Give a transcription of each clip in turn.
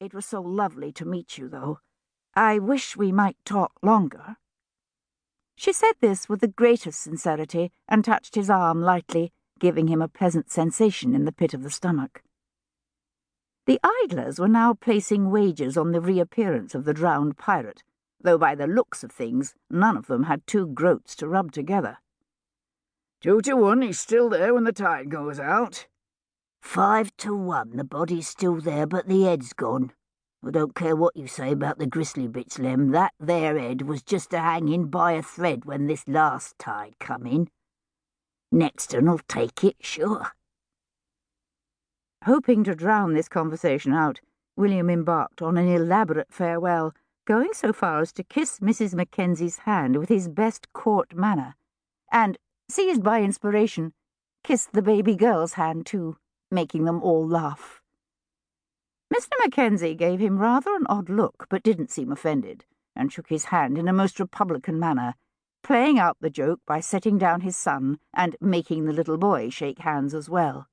It was so lovely to meet you, though. I wish we might talk longer." She said this with the greatest sincerity and touched his arm lightly, giving him a pleasant sensation in the pit of the stomach. The idlers were now placing wagers on the reappearance of the drowned pirate, though by the looks of things none of them had 2 groats to rub together. 2 to 1, he's still there when the tide goes out. 5 to 1, the body's still there, but the head's gone. I don't care what you say about the gristly bits, Lem. That there head was just a-hanging by a thread when this last tide come in. Next un'll take it, sure. Hoping to drown this conversation out, William embarked on an elaborate farewell, going so far as to kiss Mrs. Mackenzie's hand with his best court manner, and, seized by inspiration, kissed the baby girl's hand too, making them all laugh. Mr. Mackenzie gave him rather an odd look, but didn't seem offended, and shook his hand in a most republican manner, playing out the joke by setting down his son and making the little boy shake hands as well.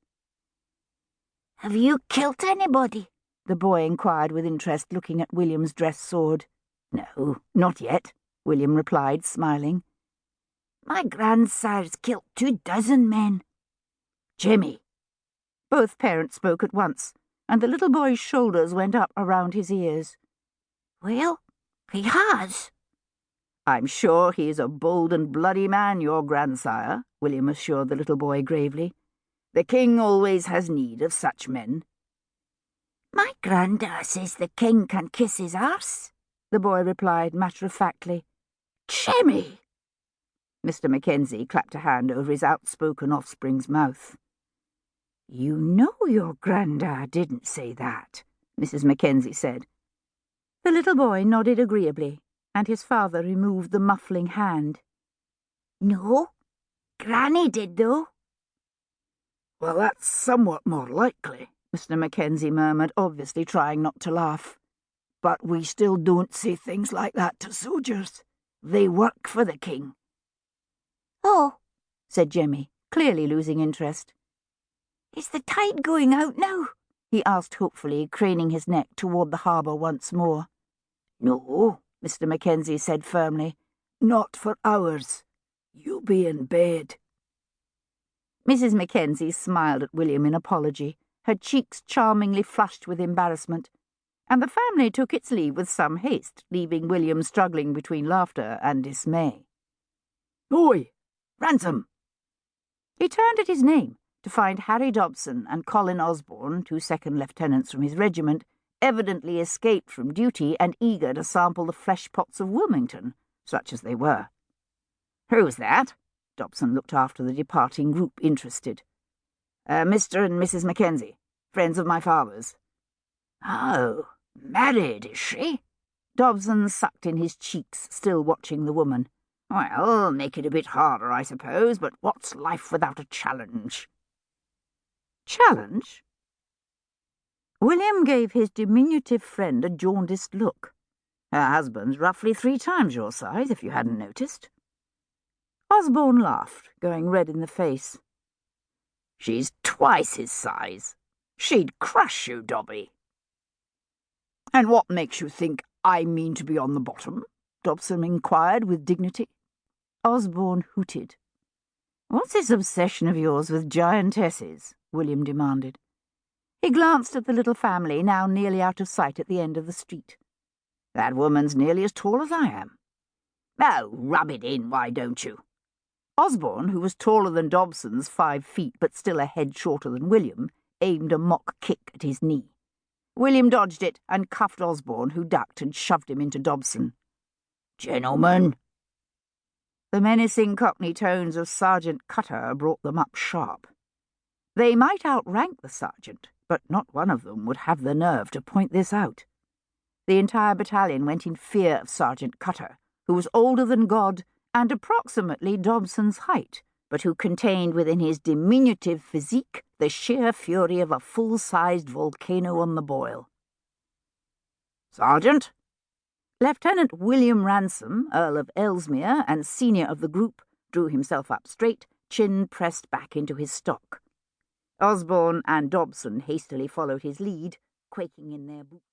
"Have you killed anybody?" the boy inquired with interest, looking at William's dress sword. "No, not yet," William replied, smiling. "My grandsire's killed 24 men." "Jimmy!" Both parents spoke at once, and the little boy's shoulders went up around his ears. "Well, he has." "I'm sure he is a bold and bloody man, your grandsire," William assured the little boy gravely. "The king always has need of such men." "My granda says the king can kiss his arse," the boy replied matter-of-factly. "Jimmy!" Mr. Mackenzie clapped a hand over his outspoken offspring's mouth. "You know your grandad didn't say that," Mrs. Mackenzie said. The little boy nodded agreeably, and his father removed the muffling hand. "No, Granny did, though." "Well, that's somewhat more likely," Mr. Mackenzie murmured, obviously trying not to laugh. "But we still don't say things like that to soldiers. They work for the king." "Oh," said Jimmy, clearly losing interest. "Is the tide going out now?" he asked hopefully, craning his neck toward the harbour once more. "No," Mr. Mackenzie said firmly. "Not for hours. You'll be in bed." Mrs. Mackenzie smiled at William in apology, her cheeks charmingly flushed with embarrassment, and the family took its leave with some haste, leaving William struggling between laughter and dismay. "Oi, Ransom!" He turned at his name to find Harry Dobson and Colin Osborne, 2 second lieutenants from his regiment, evidently escaped from duty and eager to sample the flesh pots of Wilmington, such as they were. "Who's that?" Dobson looked after the departing group, interested. "Mr. and Mrs. Mackenzie, friends of my father's." "Oh, married, is she?" Dobson sucked in his cheeks, still watching the woman. "Well, make it a bit harder, I suppose, but what's life without a challenge?" "Challenge?" William gave his diminutive friend a jaundiced look. "Her husband's roughly 3 times your size, if you hadn't noticed." Osborne laughed, going red in the face. "She's twice his size. She'd crush you, Dobby." "And what makes you think I mean to be on the bottom?" Dobson inquired with dignity. Osborne hooted. "What's this obsession of yours with giantesses?" William demanded. He glanced at the little family, now nearly out of sight at the end of the street. "That woman's nearly as tall as I am." "Oh, rub it in, why don't you?" Osborne, who was taller than Dobson's 5 feet, but still a head shorter than William, aimed a mock kick at his knee. William dodged it and cuffed Osborne, who ducked and shoved him into Dobson. "Gentlemen." The menacing Cockney tones of Sergeant Cutter brought them up sharp. They might outrank the sergeant, but not one of them would have the nerve to point this out. The entire battalion went in fear of Sergeant Cutter, who was older than God and approximately Dobson's height, but who contained within his diminutive physique the sheer fury of a full-sized volcano on the boil. "Sergeant?" Lieutenant William Ransom, Earl of Ellesmere and senior of the group, drew himself up straight, chin pressed back into his stock. Osborne and Dobson hastily followed his lead, quaking in their boots.